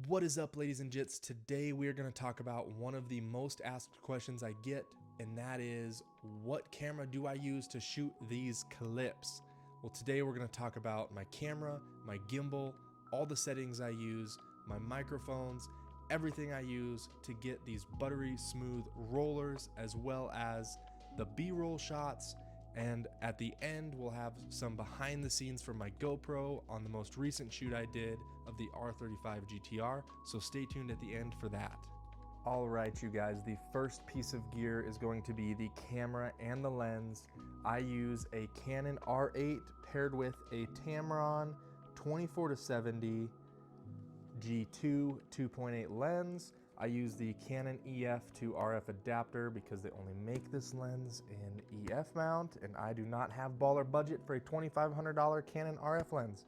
What is up, ladies and gents? Today we are going to talk about one of the most asked questions I get, and that is, what camera do I use to shoot these clips? Well, today we're going to talk about my camera, my gimbal, all the settings I use, my microphones, everything I use to get these buttery smooth rollers, as well as the B-roll shots. And at the end, we'll have some behind the scenes from my GoPro on the most recent shoot I did of the R35 GTR. So stay tuned at the end for that. All right, you guys, the first piece of gear is going to be the camera and the lens. I use a Canon R8 paired with a Tamron 24-70 G2 2.8 lens. I use the Canon EF to RF adapter because they only make this lens in EF mount, and I do not have baller budget for a $2,500 Canon RF lens.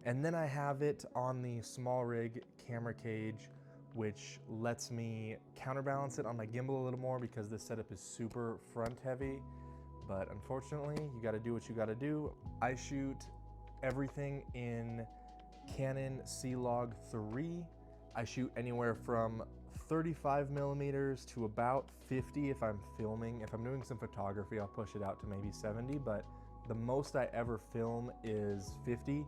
And then I have it on the small rig camera cage, which lets me counterbalance it on my gimbal a little more because this setup is super front heavy. But unfortunately, you gotta do what you gotta do. I shoot everything in Canon C-Log 3. I shoot anywhere from 35 millimeters to about 50 if I'm filming. If I'm doing some photography, I'll push it out to maybe 70, but the most I ever film is 50.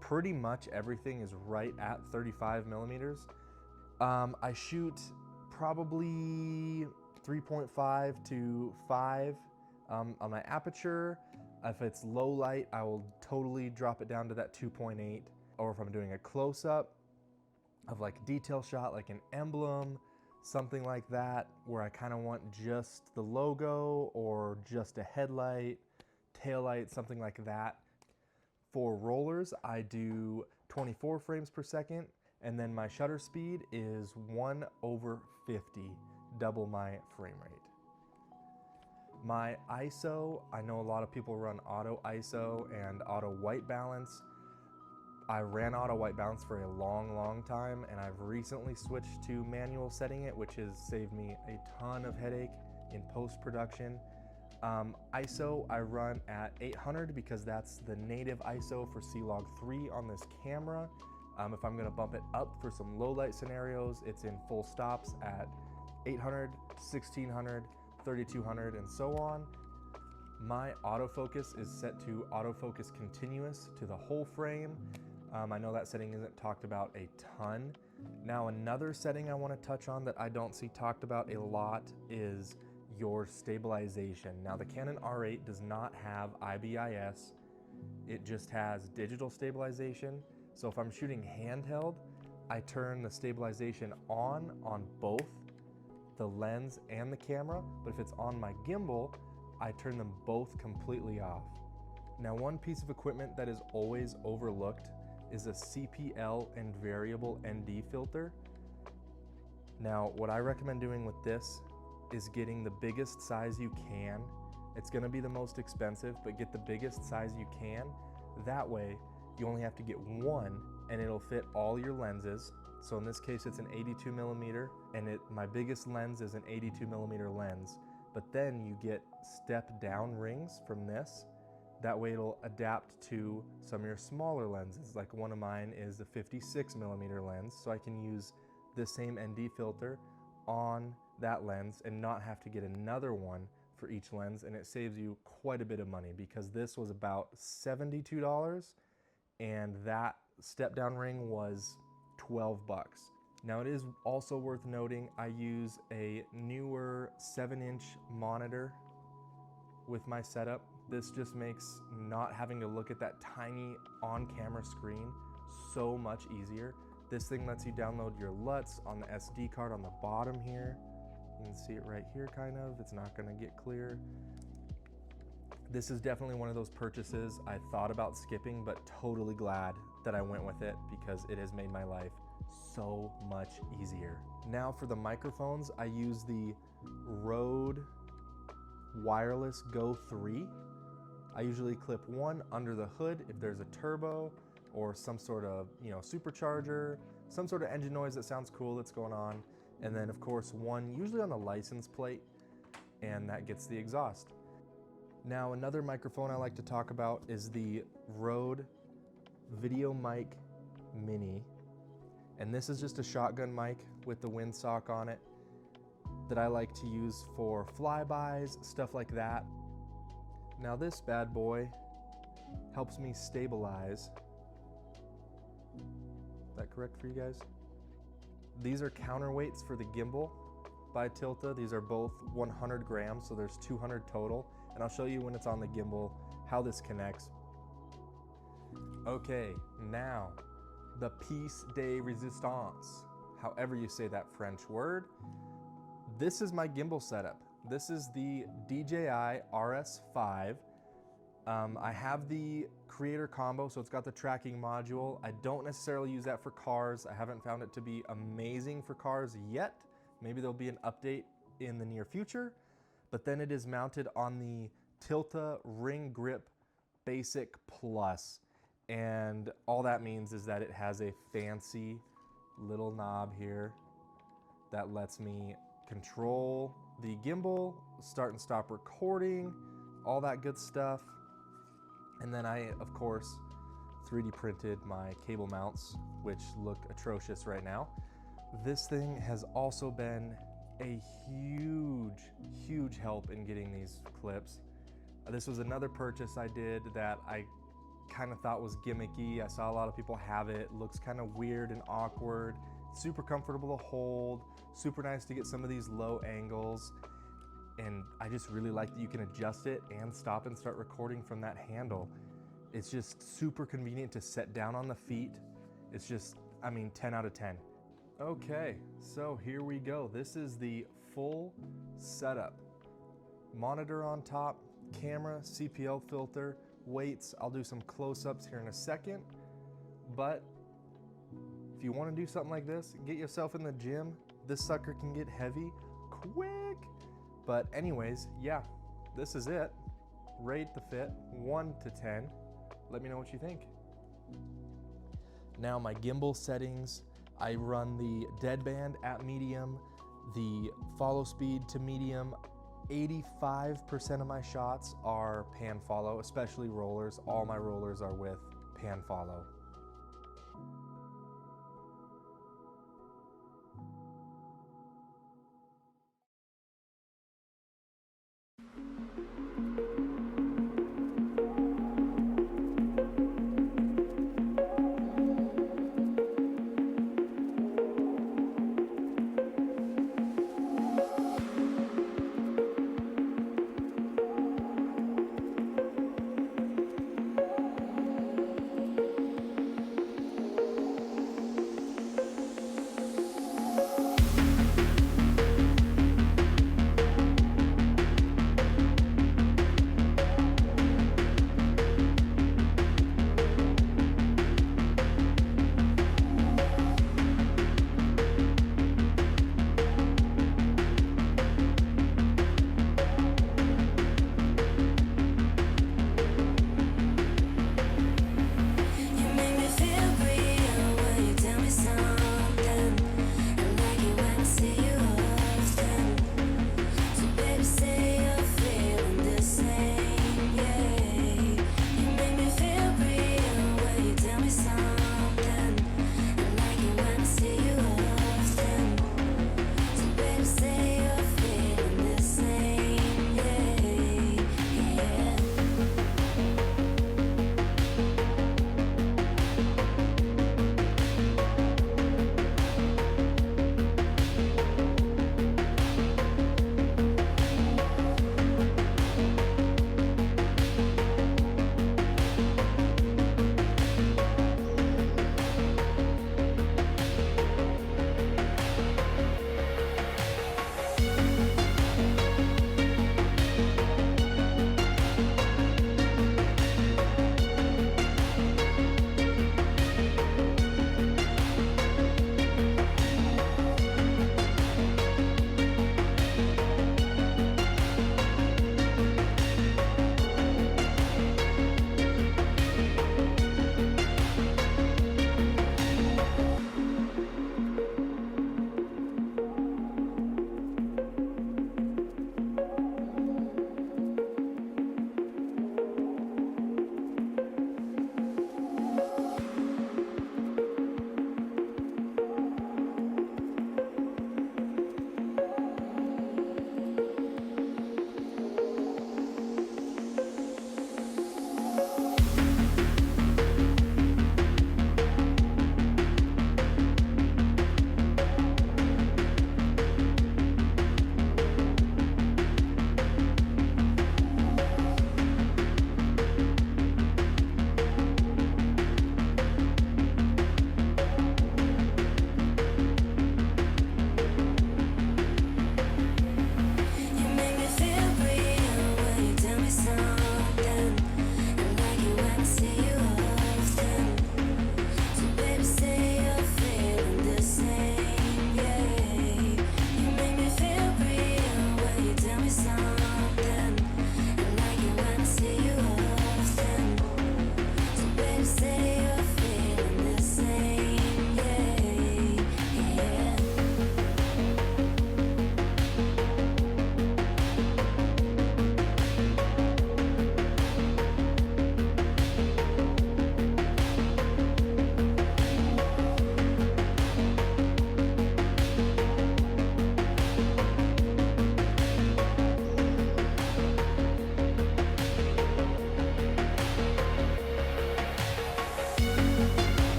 Pretty much everything is right at 35 millimeters. I shoot probably 3.5 to 5 on my aperture. If it's low light, I will totally drop it down to that 2.8. Or if I'm doing a close-up of like a detail shot, like an emblem, something like that, where I kind of want just the logo or just a headlight, tail light, something like that. For rollers, I do 24 frames per second, and then my shutter speed is 1/50, double my frame rate. My ISO, I know a lot of people run auto ISO and auto white balance. I ran auto white balance for a long time, and I've recently switched to manual setting it, which has saved me a ton of headache in post-production. ISO, I run at 800 because that's the native ISO for C-Log 3 on this camera. If I'm gonna bump it up for some low light scenarios, it's in full stops at 800, 1600, 3200, and so on. My autofocus is set to autofocus continuous to the whole frame. I know that setting isn't talked about a ton. Now, another setting I want to touch on that I don't see talked about a lot is your stabilization. Now, the Canon R8 does not have IBIS. It just has digital stabilization. So if I'm shooting handheld, I turn the stabilization on both the lens and the camera. But if it's on my gimbal, I turn them both completely off. Now, one piece of equipment that is always overlooked is a CPL and variable ND filter. Now, what I recommend doing with this is getting the biggest size you can. It's gonna be the most expensive, but get the biggest size you can. That way, you only have to get one and it'll fit all your lenses. So in this case, it's an 82 millimeter, and my biggest lens is an 82 millimeter lens. But then you get step down rings from this. That way it'll adapt to some of your smaller lenses. Like one of mine is the 56 millimeter lens, so I can use the same ND filter on that lens and not have to get another one for each lens, and it saves you quite a bit of money because this was about $72 and that step down ring was 12 bucks. Now, it is also worth noting I use a newer 7-inch monitor with my setup. This just makes not having to look at that tiny on-camera screen so much easier. This thing lets you download your LUTs on the SD card on the bottom here. You can see it right here kind of. It's not gonna get clear. This is definitely one of those purchases I thought about skipping, but totally glad that I went with it because it has made my life so much easier. Now for the microphones, I use the Rode Wireless Go 3. I usually clip one under the hood if there's a turbo or some sort of, supercharger, some sort of engine noise that sounds cool that's going on. And then of course one usually on the license plate, and that gets the exhaust. Now, another microphone I like to talk about is the Rode Video Mic Mini. And this is just a shotgun mic with the windsock on it that I like to use for flybys, stuff like that. Now this bad boy helps me stabilize. Is that correct for you guys? These are counterweights for the gimbal by Tilta. These are both 100 grams, so there's 200 total. And I'll show you when it's on the gimbal how this connects. Okay, now the piece de resistance, however you say that French word. This is my gimbal setup. This is the DJI RS5. I have the creator combo, so it's got the tracking module. I don't necessarily use that for cars. I haven't found it to be amazing for cars yet. Maybe there'll be an update in the near future, but then it is mounted on the Tilta Ring Grip Basic Plus. And all that means is that it has a fancy little knob here that lets me control the gimbal, start and stop recording, all that good stuff. And then I, of course, 3D printed my cable mounts, which look atrocious right now. This thing has also been a huge, huge help in getting these clips. This was another purchase I did that I kind of thought was gimmicky. I saw a lot of people have it. Looks kind of weird and awkward. Super comfortable to hold. Super nice to get some of these low angles. And I just really like that you can adjust it and stop and start recording from that handle. It's just super convenient to set down on the feet. It's just, I mean, 10 out of 10. Okay, so here we go. This is the full setup. Monitor on top, camera, CPL filter, weights. I'll do some close-ups here in a second. But if you want to do something like this, get yourself in the gym. This sucker can get heavy quick. But anyways, yeah, this is it. Rate the fit, 1 to 10. Let me know what you think. Now my gimbal settings, I run the deadband at medium, the follow speed to medium. 85% of my shots are pan follow, especially rollers. All my rollers are with pan follow.